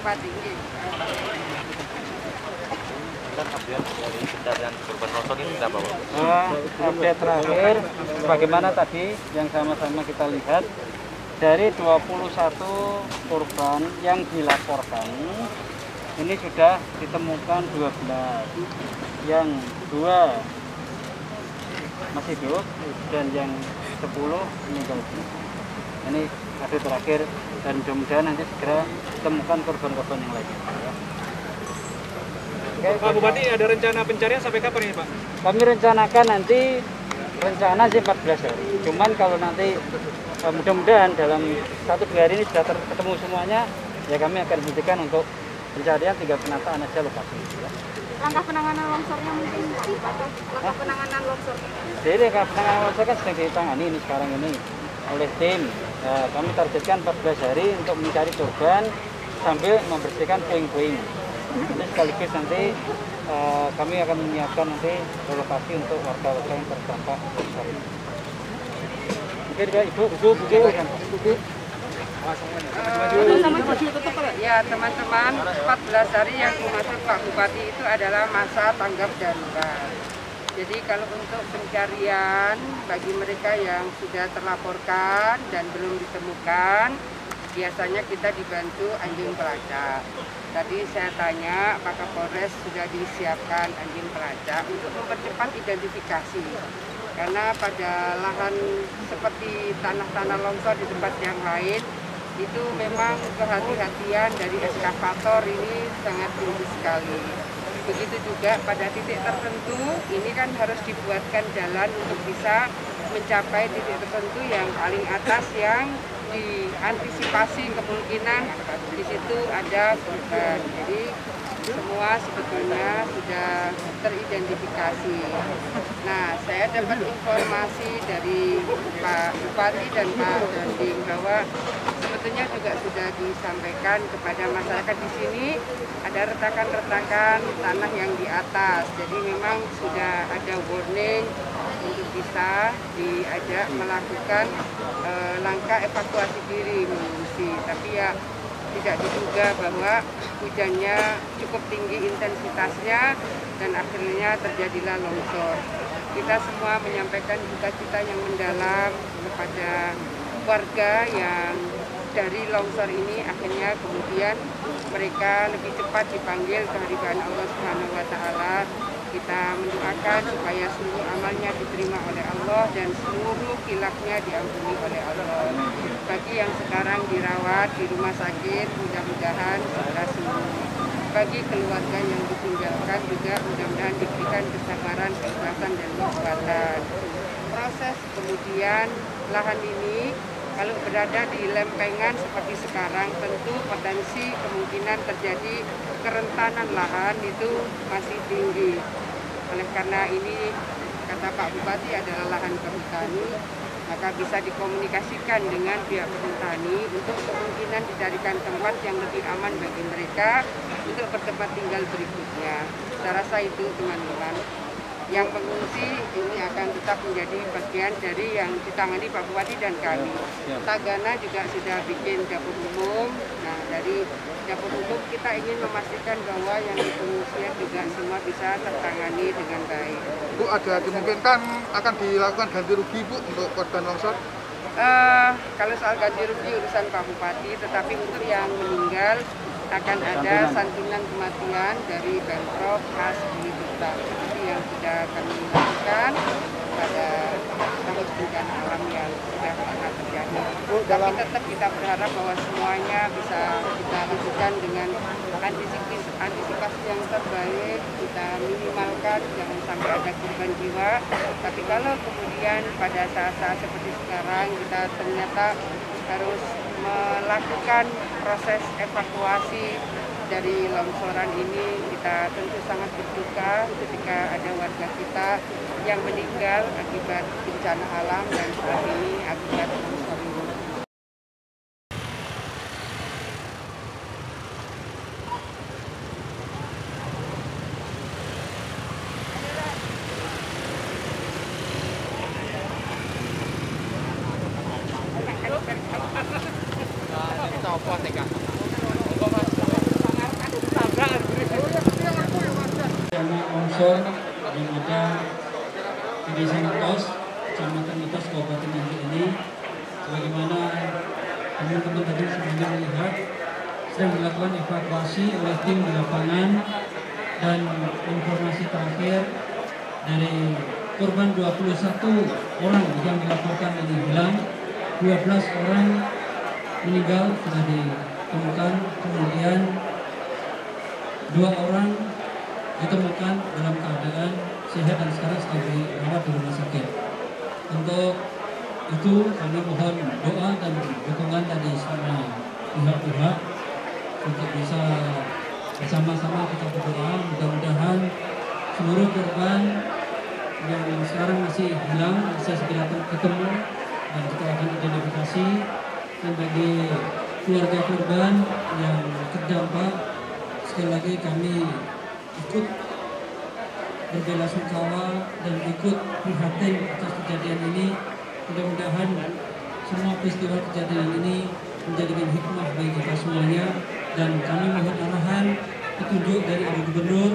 Bupati. Update dari pencarian korban longsor ini berapa, Pak? Update terakhir, sebagaimana tadi yang sama-sama kita lihat, dari 21 korban yang dilaporkan, ini sudah ditemukan 12, yang 2 masih hidup dan yang 10 meninggal dunia. Ini update terakhir dan mudah-mudahan nanti segera ditemukan korban-korban yang lain. Pak Bupati, ada rencana pencarian sampai kapan ini, Pak? Kami rencanakan nanti, rencana sih 14 hari. Cuman kalau nanti mudah-mudahan dalam 1-2 hari ini sudah ketemu semuanya, ya kami akan hentikan untuk pencarian, tinggal penataan aja lokasi. Ya. Langkah penanganan longsornya mungkin, Pak? Langkah penanganan longsornya? Jadi penanganan longsor kan sedang ditangani ini sekarang ini oleh tim. Kami targetkan 14 hari untuk mencari korban sambil membersihkan puing-puing. Jadi sekaligus nanti kami akan menyiapkan nanti relokasi untuk warga-warga yang terdampak longsor ini. Mungkin Ibu. Ya teman-teman, 14 hari yang dimaksud Pak Bupati itu adalah masa tanggap darurat. Jadi kalau untuk pencarian bagi mereka yang sudah terlaporkan dan belum ditemukan, biasanya kita dibantu anjing pelacak. Tadi saya tanya, Pak Kapolres sudah disiapkan anjing pelacak untuk mempercepat identifikasi. Karena pada lahan seperti tanah-tanah longsor di tempat yang lain, itu memang kehati-hatian dari eskavator ini sangat tinggi sekali. Begitu juga pada titik tertentu, ini kan harus dibuatkan jalan untuk bisa mencapai titik tertentu yang paling atas yang diantisipasi kemungkinan di situ ada korban. Jadi semua sebetulnya sudah teridentifikasi. Nah, saya dapat informasi dari Pak Bupati dan Pak Danding bahwa sebetulnya juga sudah disampaikan kepada masyarakat di sini ada retakan-retakan tanah yang di atas. Jadi memang sudah ada warning untuk bisa diajak melakukan langkah evakuasi diri mengungsi. Tapi ya tidak diduga bahwa hujannya cukup tinggi intensitasnya dan akhirnya terjadilah longsor. Kita semua menyampaikan duka cita yang mendalam kepada warga yang dari longsor ini akhirnya kemudian mereka lebih cepat dipanggil ke hadirat Allah Subhanahu wa Ta'ala. Kita mendoakan supaya seluruh amalnya diterima oleh Allah dan seluruh khilafnya diampuni oleh Allah. Bagi yang sekarang dirawat di rumah sakit, mudah-mudahan segera sembuh. Bagi keluarga yang ditinggalkan juga mudah-mudahan diberikan kesabaran, keikhlasan dan kekuatan. Proses kemudian lahan ini kalau berada di lempengan seperti sekarang, tentu potensi kemungkinan terjadi kerentanan lahan itu masih tinggi. Oleh karena ini, kata Pak Bupati adalah lahan perhutani, maka bisa dikomunikasikan dengan pihak perhutani untuk kemungkinan dicarikan tempat yang lebih aman bagi mereka untuk bertempat tinggal berikutnya. Saya rasa itu teman-teman. Yang pengungsi ini akan tetap menjadi bagian dari yang ditangani Pak Bupati dan kami. Tagana juga sudah bikin dapur umum. Nah, dari dapur umum kita ingin memastikan bahwa yang di pengungsian juga semua bisa tertangani dengan baik. Bu, ada dimungkinkan akan dilakukan ganti rugi, Bu, untuk korban longsor? Kalau soal ganti rugi urusan Pak Bupati, tetapi untuk yang meninggal akan ada santunan kematian dari Pemprov khas Bulututa. Itu yang sudah kami lakukan pada kasus bencana alam yang sudah pernah terjadi. Tapi tetap kita berharap bahwa semuanya bisa kita lakukan dengan antisipasi yang terbaik, kita minimalkan jangan sampai ada korban jiwa. Tapi kalau kemudian pada saat-saat seperti sekarang kita ternyata harus melakukan proses evakuasi dari longsoran ini, kita tentu sangat berduka ketika ada warga kita yang meninggal akibat bencana alam dan saat ini akibat longsor ini. Kita opo, Teka. longsor yang ada di Desa Mitos, Kecamatan Mitos, Kabupaten Nganjuk ini. Sebagaimana teman-teman tadi sebelumnya melihat, sedang dilakukan evakuasi oleh tim di lapangan, dan informasi terakhir dari korban 21 orang yang dilaporkan ini hilang, 12 orang meninggal sudah ditemukan, kemudian 2 orang ditemukan dalam keadaan sehat dan sekarang sedang dirawat di rumah sakit. Untuk itu kami mohon doa dan dukungan dari semua pihak-pihak untuk bisa bersama-sama kita berdoa, mudah-mudahan seluruh korban yang sekarang masih hilang bisa segera ketemu dan kita akan identifikasi. Dan bagi keluarga korban yang terdampak, sekali lagi kami ikut berbelasungkawa dan ikut prihatin atas kejadian ini. Mudah-mudahan semua peristiwa kejadian ini menjadikan hikmah bagi kita semuanya, dan kami mohon arahan petunjuk dari Ibu Gubernur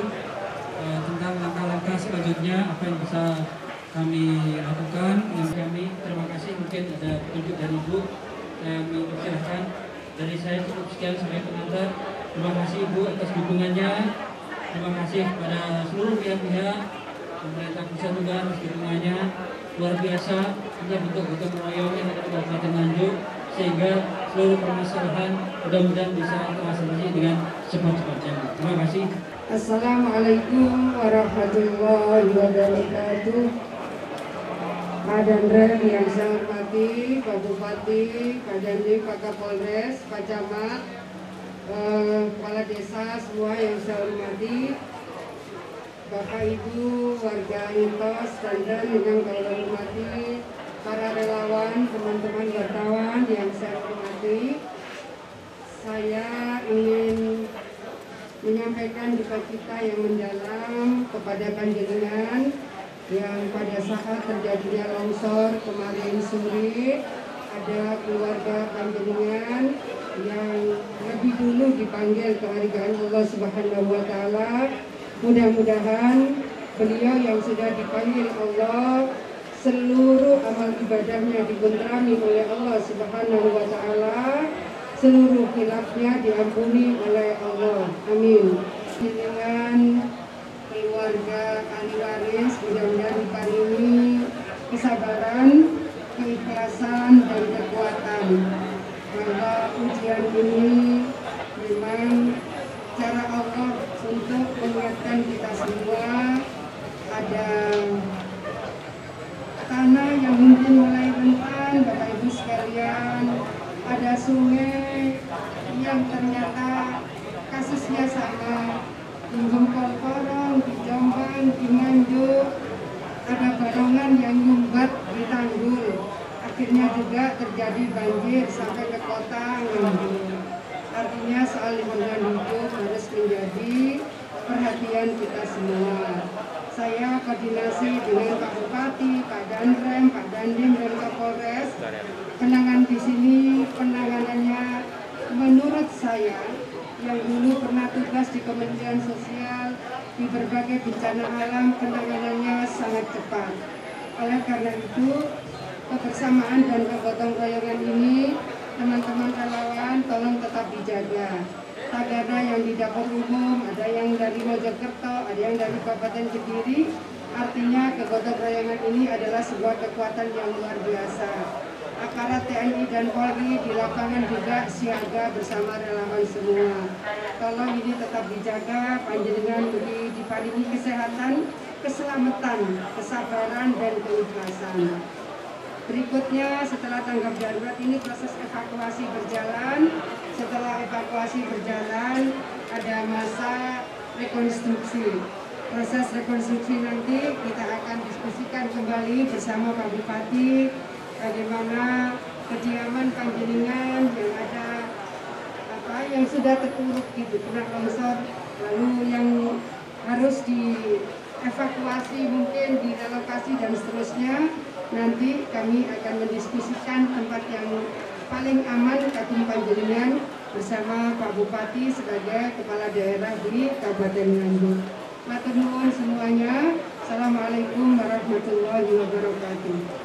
tentang langkah-langkah selanjutnya apa yang bisa kami lakukan. Yang kami terima kasih, mungkin ada petunjuk dari Ibu. Kami persilahkan, dari saya cukup sekian sebagai pengantar. Terima kasih Ibu atas dukungannya. Terima kasih kepada seluruh pihak-pihak, pemerintah pusat juga atas dukungannya luar biasa. Ini bentuk gotong royong yang ada di Kabupaten Nganjuk, sehingga seluruh permasalahan mudah-mudahan bisa teratasi dengan cepat-cepatnya. Terima kasih. Assalamualaikum warahmatullahi wabarakatuh. Pak Danrem yang saya hormati, Pak Bupati, Pak Dandim, Pak Kapolres, Pak Camat, Kepala Desa, semua yang saya hormati, Bapak Ibu, warga Mitos, dan yang saya hormati, para relawan, teman-teman wartawan yang saya hormati. Saya ingin menyampaikan duka cita yang mendalam kepada panjenengan yang pada saat terjadinya longsor kemarin sore, ada keluarga panjenengan yang lebih dulu dipanggil kehargaan Allah Subhanahu wa Ta'ala. Mudah-mudahan beliau yang sudah dipanggil Allah, seluruh amal ibadahnya dibenterami oleh Allah Subhanahu wa Ta'ala, seluruh khilafnya diampuni oleh Allah. Amin. Dengan keluarga ahli waris, mudah-mudahan diparingi kesabaran, keikhlasan, dan kekuatan. Bahwa ujian ini memang cara Allah untuk mengingatkan kita semua. Ada tanah yang mungkin mulai rentan, Bapak Ibu sekalian. Ada sungai yang ternyata kasusnya sama, di Jongkol-Korong, di Jombang, di Nganjuk. Ada balongan yang nyumbat di tanggul, akhirnya juga terjadi banjir sampai ke kota Nganjuk. Artinya soal lingkungan hidup harus menjadi perhatian kita semua. Saya koordinasi dengan Pak Bupati, Pak Danrem, Pak Dandim, dan Kapolres. Penanganan di sini, penanganannya menurut saya yang dulu pernah tugas di Kementerian Sosial di berbagai bencana alam, penanganannya sangat cepat. Oleh karena itu, kebersamaan dan kegotong royongan ini, teman-teman relawan tolong tetap dijaga. Tagana yang di dapur umum, ada yang dari Mojokerto, ada yang dari Kabupaten Kediri. Artinya kegotong royongan ini adalah sebuah kekuatan yang luar biasa. Aparat TNI dan Polri di lapangan juga siaga bersama relawan semua. Tolong ini tetap dijaga, panjenengan diparingi kesehatan, keselamatan, kesabaran, dan keikhlasan. Berikutnya, setelah tanggap darurat ini proses evakuasi berjalan. Setelah evakuasi berjalan, ada masa rekonstruksi. Proses rekonstruksi nanti kita akan diskusikan kembali bersama Pak Bupati, bagaimana kediaman panjenengan yang ada yang sudah terpuruk gitu, kena longsor, lalu yang harus dievakuasi mungkin direlokasi dan seterusnya. Nanti kami akan mendiskusikan tempat yang paling aman Kadin panjenengan bersama Pak Bupati sebagai kepala daerah di Kabupaten Nganjuk. Matur nuwun semuanya. Assalamualaikum warahmatullahi wabarakatuh.